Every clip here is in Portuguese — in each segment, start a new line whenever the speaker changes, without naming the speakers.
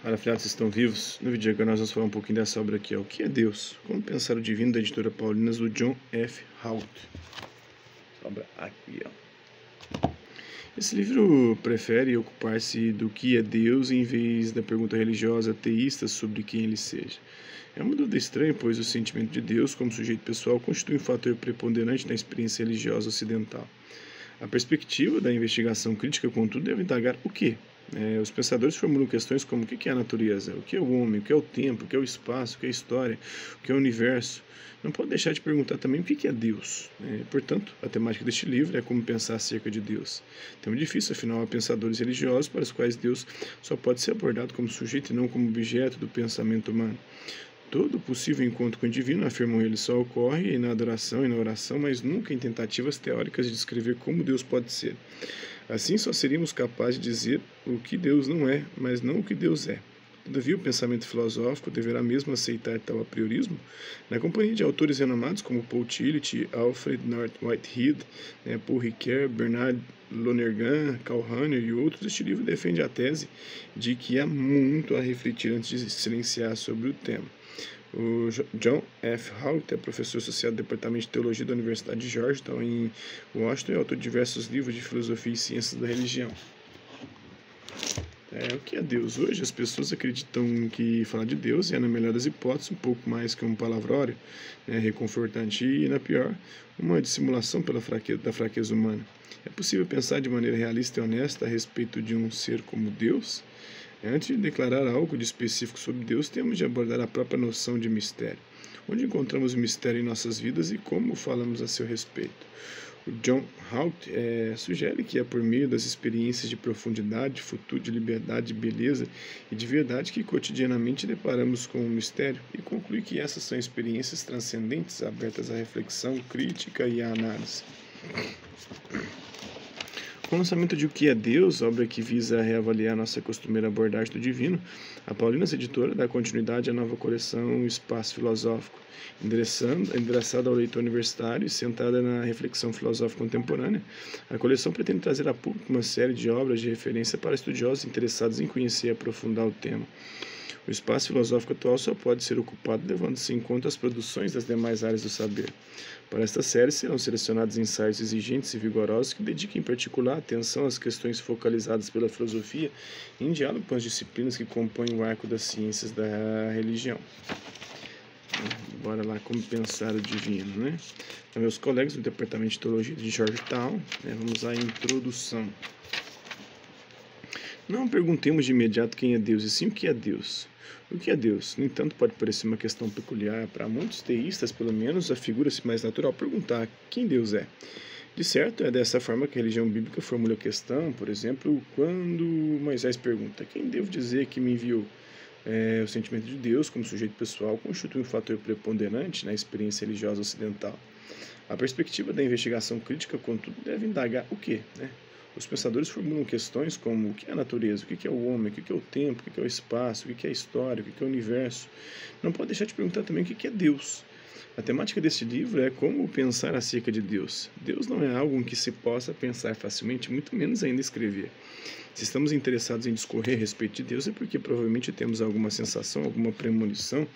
Fala, afiliados, estão vivos? No vídeo de agora nós vamos falar um pouquinho dessa obra aqui, ó. O que é Deus? Como pensar o divino, da editora Paulinas, do John F. Haupt. Obra aqui, ó. Esse livro prefere ocupar-se do que é Deus em vez da pergunta religiosa teísta sobre quem ele seja. É uma dúvida estranha, pois o sentimento de Deus como sujeito pessoal constitui um fator preponderante na experiência religiosa ocidental. A perspectiva da investigação crítica, contudo, deve indagar o quê? Os pensadores formulam questões como o que é a natureza, o que é o homem, o que é o tempo, o que é o espaço, o que é a história, o que é o universo. Não pode deixar de perguntar também o que é Deus. Portanto, a temática deste livro é como pensar acerca de Deus. Tema difícil, afinal, há pensadores religiosos para os quais Deus só pode ser abordado como sujeito e não como objeto do pensamento humano. Todo possível encontro com o divino, afirmam eles, só ocorre na adoração e na oração, mas nunca em tentativas teóricas de descrever como Deus pode ser. Assim, só seríamos capazes de dizer o que Deus não é, mas não o que Deus é. Todavia, o pensamento filosófico deverá mesmo aceitar tal apriorismo? Na companhia de autores renomados como Paul Tillich, Alfred North Whitehead, Paul Ricoeur, Bernard Lonergan, Karl Rahner e outros, este livro defende a tese de que há muito a refletir antes de silenciar sobre o tema. O John F. Haupt é professor associado do Departamento de Teologia da Universidade de Georgetown, em Washington, e autor de diversos livros de filosofia e ciências da religião. O que é Deus? Hoje as pessoas acreditam que falar de Deus é, na melhor das hipóteses, um pouco mais que um palavrório, reconfortante, e, na pior, uma dissimulação da fraqueza humana. É possível pensar de maneira realista e honesta a respeito de um ser como Deus? Antes de declarar algo de específico sobre Deus, temos de abordar a própria noção de mistério. Onde encontramos o mistério em nossas vidas e como falamos a seu respeito? O John Haupt sugere que é por meio das experiências de profundidade, futuro, de liberdade, de beleza e de verdade que cotidianamente deparamos com o mistério, e conclui que essas são experiências transcendentes, abertas à reflexão, crítica e à análise. Com o lançamento de O que é Deus, obra que visa reavaliar nossa costumeira abordagem do divino, a Paulinas Editora dá continuidade à nova coleção Espaço Filosófico, endereçada ao leitor universitário e centrada na reflexão filosófica contemporânea. A coleção pretende trazer a público uma série de obras de referência para estudiosos interessados em conhecer e aprofundar o tema. O espaço filosófico atual só pode ser ocupado levando-se em conta as produções das demais áreas do saber. Para esta série serão selecionados ensaios exigentes e vigorosos que dediquem em particular atenção às questões focalizadas pela filosofia em diálogo com as disciplinas que compõem o arco das ciências da religião. Bora lá, como pensar o divino, Então, meus colegas do Departamento de Teologia de Georgetown, vamos à introdução. Não perguntemos de imediato quem é Deus, e sim o que é Deus. O que é Deus? No entanto, pode parecer uma questão peculiar. Para muitos teístas, pelo menos, afigura-se mais natural perguntar quem Deus é. De certo, é dessa forma que a religião bíblica formula a questão. Por exemplo, quando Moisés pergunta: quem devo dizer que me enviou? O sentimento de Deus como sujeito pessoal constitui um fator preponderante na experiência religiosa ocidental. A perspectiva da investigação crítica, contudo, deve indagar o quê? Os pensadores formulam questões como o que é a natureza, o que é o homem, o que é o tempo, o que é o espaço, o que é a história, o que é o universo. Não pode deixar de perguntar também o que é Deus. A temática deste livro é como pensar acerca de Deus. Deus não é algo em que se possa pensar facilmente, muito menos ainda escrever. Se estamos interessados em discorrer a respeito de Deus, é porque provavelmente temos alguma sensação, alguma premonição,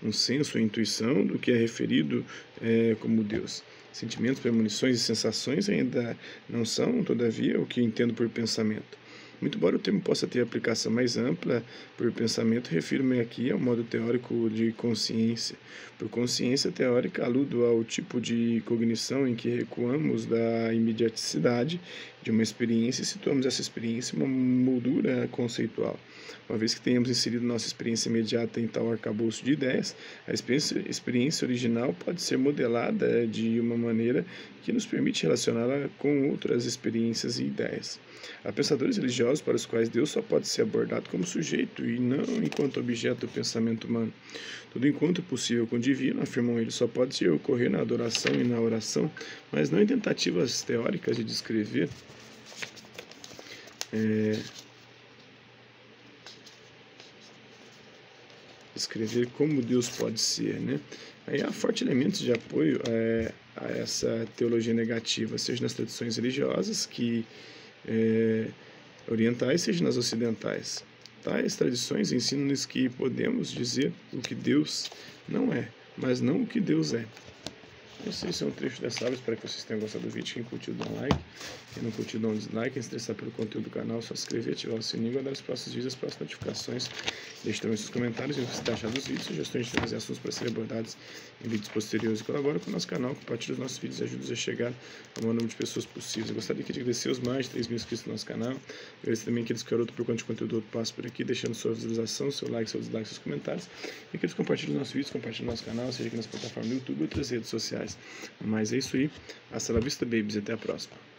um senso ou intuição do que é referido como Deus. Sentimentos, premonições e sensações ainda não são, todavia, o que entendo por pensamento. Muito embora o termo possa ter aplicação mais ampla por pensamento, refiro-me aqui ao modo teórico de consciência. Por consciência teórica, aludo ao tipo de cognição em que recuamos da imediaticidade de uma experiência e situamos essa experiência em uma moldura conceitual. Uma vez que tenhamos inserido nossa experiência imediata em tal arcabouço de ideias, a experiência original pode ser modelada de uma maneira que nos permite relacioná-la com outras experiências e ideias. Há pensadores religiosos para os quais Deus só pode ser abordado como sujeito e não enquanto objeto do pensamento humano. Todo encontro possível com o divino, afirmam eles, só pode ocorrer na adoração e na oração, mas não em tentativas teóricas de descrever como Deus pode ser, Aí há fortes elementos de apoio a essa teologia negativa, seja nas tradições religiosas orientais, seja nas ocidentais. Tais tradições ensinam-nos que podemos dizer o que Deus não é, mas não o que Deus é. Esse é um trecho dessa aula, espero que vocês tenham gostado do vídeo. Quem curtiu, dá um like. Quem não curtiu, dá um dislike. Quem se interessar pelo conteúdo do canal, só se inscrever, ativar o sininho, guardar os próximos vídeos, as próximas notificações. Deixe também seus comentários e o que você está achando dos vídeos, sugestões de temas e assuntos para serem abordados em vídeos posteriores. E colabora com o nosso canal, compartilhe os nossos vídeos e ajude-nos a chegar ao maior número de pessoas possível. Eu gostaria de agradecer os mais de 3 mil inscritos no nosso canal. Agradecer também aqueles que garoto por conta de conteúdo outro passo por aqui, deixando sua visualização, seu like, seu dislike, seus comentários. E aqueles que compartilham os nossos vídeos, compartilhem o nosso canal, seja aqui nas plataformas do YouTube ou outras redes sociais. Mas é isso aí. Hasta la vista, babies. Até a próxima.